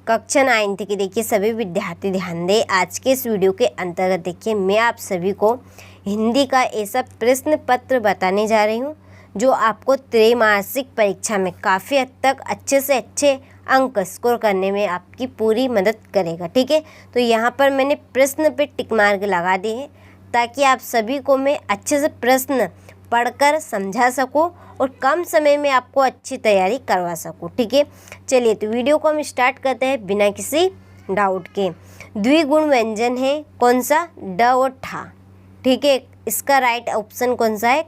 कक्षा 9th की देखिए सभी विद्यार्थी ध्यान दें। आज के इस वीडियो के अंतर्गत देखिए मैं आप सभी को हिंदी का ऐसा प्रश्न पत्र बताने जा रही हूँ जो आपको त्रैमासिक परीक्षा में काफ़ी हद तक अच्छे से अच्छे अंक स्कोर करने में आपकी पूरी मदद करेगा। ठीक है, तो यहाँ पर मैंने प्रश्न पे टिक मार्क लगा दिए हैं ताकि आप सभी को मैं अच्छे से प्रश्न पढ़कर समझा सकूं और कम समय में आपको अच्छी तैयारी करवा सकूं। ठीक है, चलिए तो वीडियो को हम स्टार्ट करते हैं बिना किसी डाउट के। द्विगुण व्यंजन है कौन सा? ड और ठा। ठीक है, इसका राइट ऑप्शन कौन सा है?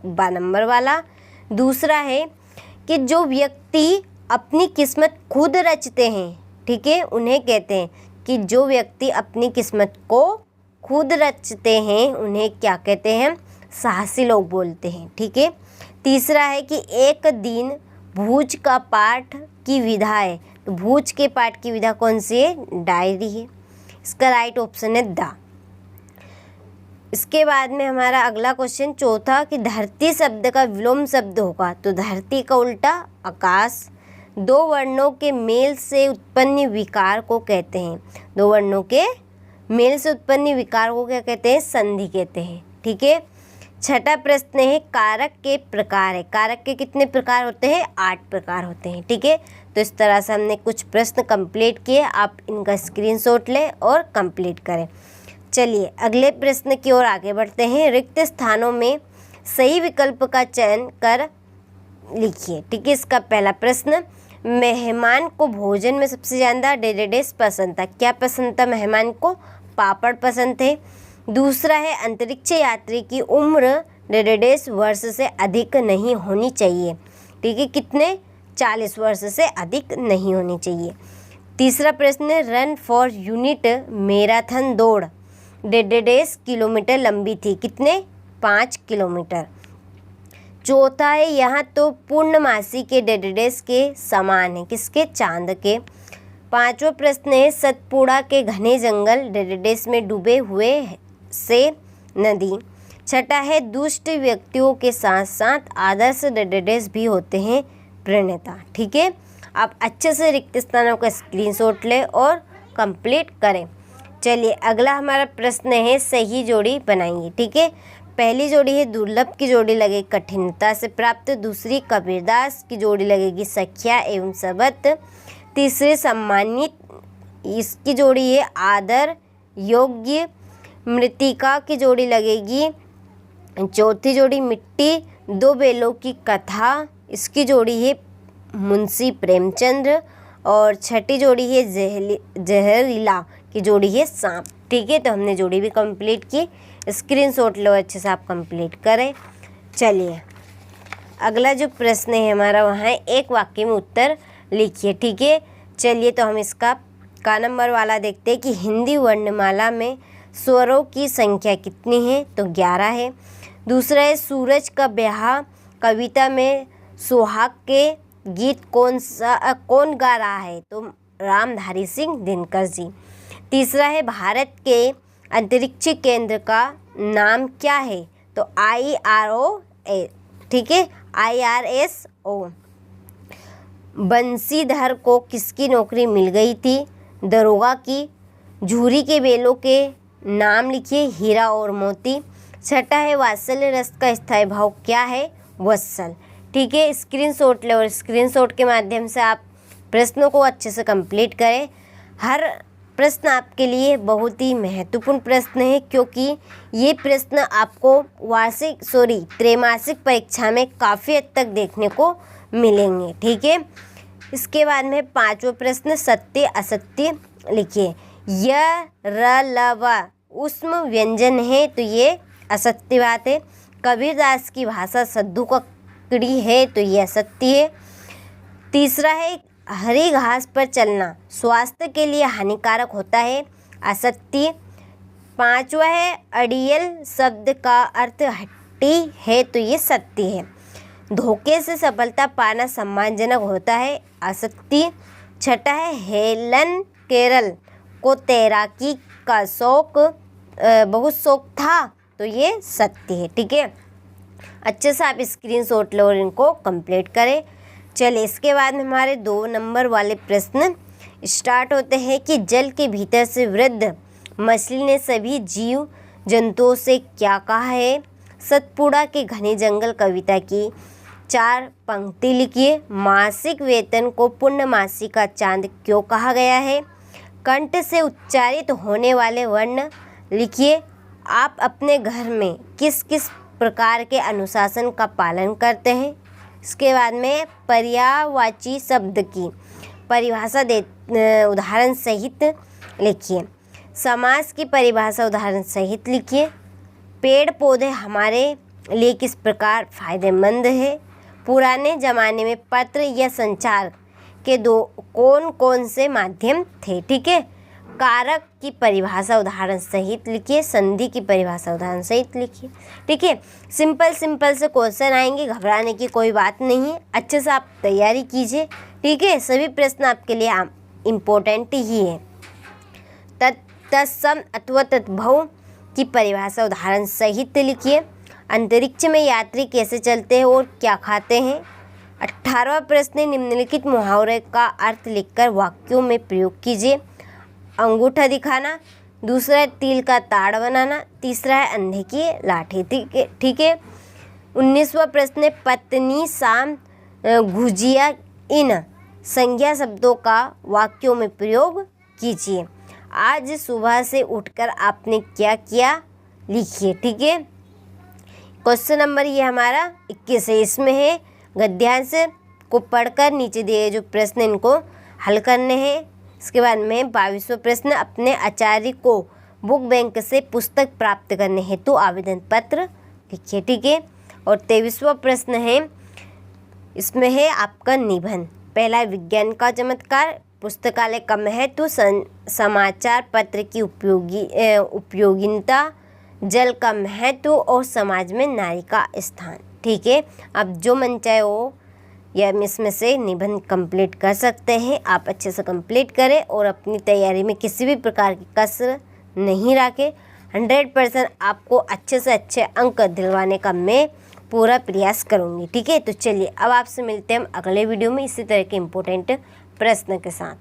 2 नंबर वाला। दूसरा है कि जो व्यक्ति अपनी किस्मत खुद रचते हैं, ठीक है, उन्हें कहते हैं कि जो व्यक्ति अपनी किस्मत को खुद रचते हैं उन्हें क्या कहते हैं? साहसी लोग बोलते हैं। ठीक है, तीसरा है कि एक दिन भूज का पाठ की विधा है, तो भूज के पाठ की विधा कौन सी है? डायरी है। इसका राइट ऑप्शन है द। इसके बाद में हमारा अगला क्वेश्चन चौथा कि धरती शब्द का विलोम शब्द होगा, तो धरती का उल्टा आकाश। 2 वर्णों के मेल से उत्पन्न विकार को कहते हैं। 2 वर्णों के मेल से उत्पन्न विकार को क्या कहते हैं? संधि कहते हैं। ठीक है, छठा प्रश्न है कारक के प्रकार है। कारक के कितने प्रकार होते हैं? 8 प्रकार होते हैं। ठीक है, तो इस तरह से हमने कुछ प्रश्न कंप्लीट किए, आप इनका स्क्रीनशॉट लें और कंप्लीट करें। चलिए अगले प्रश्न की ओर आगे बढ़ते हैं। रिक्त स्थानों में सही विकल्प का चयन कर लिखिए। ठीक है, इसका पहला प्रश्न, मेहमान को भोजन में सबसे ज़्यादा डेडेडेस पसंद था। क्या पसंद था मेहमान को? पापड़ पसंद थे। दूसरा है अंतरिक्ष यात्री की उम्र डेडेडेस वर्ष से अधिक नहीं होनी चाहिए। ठीक है, कितने? 40 वर्ष से अधिक नहीं होनी चाहिए। तीसरा प्रश्न है रन फॉर यूनिट मैराथन दौड़ डेडेडेस किलोमीटर लंबी थी। कितने? 5 किलोमीटर। चौथा है यहाँ तो पूर्णमासी के डेडेडेस के समान है। किसके? चांद के। पांचवा प्रश्न है सतपुड़ा के घने जंगल डेडेडेस में डूबे हुए से नदी। छठा है दुष्ट व्यक्तियों के साथ साथ आदर्श डेडेडेस भी होते हैं प्रणेता। ठीक है, आप अच्छे से रिक्त स्थानों का स्क्रीनशॉट लें और कंप्लीट करें। चलिए अगला हमारा प्रश्न है सही जोड़ी बनाइए। ठीक है, पहली जोड़ी है दुर्लभ की जोड़ी लगेगी कठिनता से प्राप्त। दूसरी कबीरदास की जोड़ी लगेगी सख्या एवं सबत। तीसरी सम्मानित, इसकी जोड़ी है आदर योग्य। मृतिका की जोड़ी लगेगी। चौथी जोड़ी मिट्टी 2 बेलों की कथा, इसकी जोड़ी है मुंशी प्रेमचंद्र। और छठी जोड़ी है जहरीला की जोड़ी है सांप। ठीक है, तो हमने जोड़ी भी कंप्लीट की, स्क्रीनशॉट लो अच्छे से आप कंप्लीट करें। चलिए अगला जो प्रश्न है हमारा वहाँ है एक वाक्य में उत्तर लिखिए। ठीक है, चलिए तो हम इसका का नंबर वाला देखते हैं कि हिंदी वर्णमाला में स्वरों की संख्या कितनी है, तो 11 है। दूसरा है सूरज का ब्याह कविता में सुहाग के गीत कौन गा रहा है, तो रामधारी सिंह दिनकर जी। तीसरा है भारत के अंतरिक्ष केंद्र का नाम क्या है, तो IRO। ठीक है, IRSO। बंसीधर को किसकी नौकरी मिल गई थी? दरोगा की। झूरी के बेलों के नाम लिखिए, हीरा और मोती। छठा है वात्सल्य रस का स्थायी भाव क्या है? वत्सल। ठीक है, स्क्रीनशॉट ले और स्क्रीनशॉट के माध्यम से आप प्रश्नों को अच्छे से कंप्लीट करें। हर प्रश्न आपके लिए बहुत ही महत्वपूर्ण प्रश्न है क्योंकि ये प्रश्न आपको त्रैमासिक परीक्षा में काफ़ी हद तक देखने को मिलेंगे। ठीक है, इसके बाद में 5वां प्रश्न सत्य असत्य लिखिए। यह र ल व उष्म व्यंजन है, तो ये असत्य बात है। कबीरदास की भाषा सद्दू ककड़ी है, तो ये असत्य है। तीसरा है हरी घास पर चलना स्वास्थ्य के लिए हानिकारक होता है, असत्य। 5वां है अड़ियल शब्द का अर्थ हट्टी है, तो ये सत्य है। धोखे से सफलता पाना सम्मानजनक होता है, असत्य। छठा है हेलन केरल को तैराकी का बहुत शौक था, तो ये सत्य है। ठीक है, अच्छे से आप स्क्रीनशॉट लो और इनको कंप्लीट करें। चलिए इसके बाद में हमारे 2 नंबर वाले प्रश्न स्टार्ट होते हैं कि जल के भीतर से वृद्ध मछली ने सभी जीव जंतुओं से क्या कहा है। सतपुड़ा के घने जंगल कविता की 4 पंक्ति लिखिए। मासिक वेतन को पूर्णमासी का चांद क्यों कहा गया है। कंठ से उच्चारित होने वाले वर्ण लिखिए। आप अपने घर में किस किस प्रकार के अनुशासन का पालन करते हैं। इसके बाद में पर्यायवाची शब्द की परिभाषा उदाहरण सहित लिखिए। समास की परिभाषा उदाहरण सहित लिखिए। पेड़ पौधे हमारे लिए किस प्रकार फायदेमंद है। पुराने ज़माने में पत्र या संचार के कौन कौन से माध्यम थे। ठीक है। कारक की परिभाषा उदाहरण सहित लिखिए। संधि की परिभाषा उदाहरण सहित लिखिए। ठीक है। सिंपल से क्वेश्चन आएंगे, घबराने की कोई बात नहीं है। अच्छे से आप तैयारी कीजिए। ठीक है। सभी प्रश्न आपके लिए इम्पोर्टेंट ही है। तत्सम अथवा तद्भव की परिभाषा उदाहरण सहित लिखिए। अंतरिक्ष में यात्री कैसे चलते हैं और क्या खाते हैं। 18वां प्रश्न, निम्नलिखित मुहावरे का अर्थ लिखकर वाक्यों में प्रयोग कीजिए। अंगूठा दिखाना, दूसरा है तिल का ताड़ बनाना, तीसरा है अंधे की लाठी। ठीक है। 19वां प्रश्न, पत्नी शाम गुजिया, इन संज्ञा शब्दों का वाक्यों में प्रयोग कीजिए। आज सुबह से उठकर आपने क्या किया, लिखिए। ठीक है। क्वेश्चन नंबर ये हमारा 21 है। इसमें है गद्यांश को पढ़कर नीचे दिए जो प्रश्न इनको हल करने हैं। इसके बाद में 22वां प्रश्न, अपने आचार्य को बुक बैंक से पुस्तक प्राप्त करने हेतु आवेदन पत्र लिखिए। ठीक है। और 23वां प्रश्न है, इसमें है आपका निबंध। पहला विज्ञान का चमत्कार, पुस्तकालय का महत्व, समाचार पत्र की उपयोगिता, जल का महत्व और समाज में नारी का स्थान। ठीक है। अब जो मन चाहे वो या इसमें से निबंध कंप्लीट कर सकते हैं। आप अच्छे से कंप्लीट करें और अपनी तैयारी में किसी भी प्रकार की कसर नहीं रखें। 100% आपको अच्छे से अच्छे अंक दिलवाने का मैं पूरा प्रयास करूँगी। ठीक है। तो चलिए अब आपसे मिलते हैं हम अगले वीडियो में इसी तरह के इम्पोर्टेंट प्रश्न के साथ।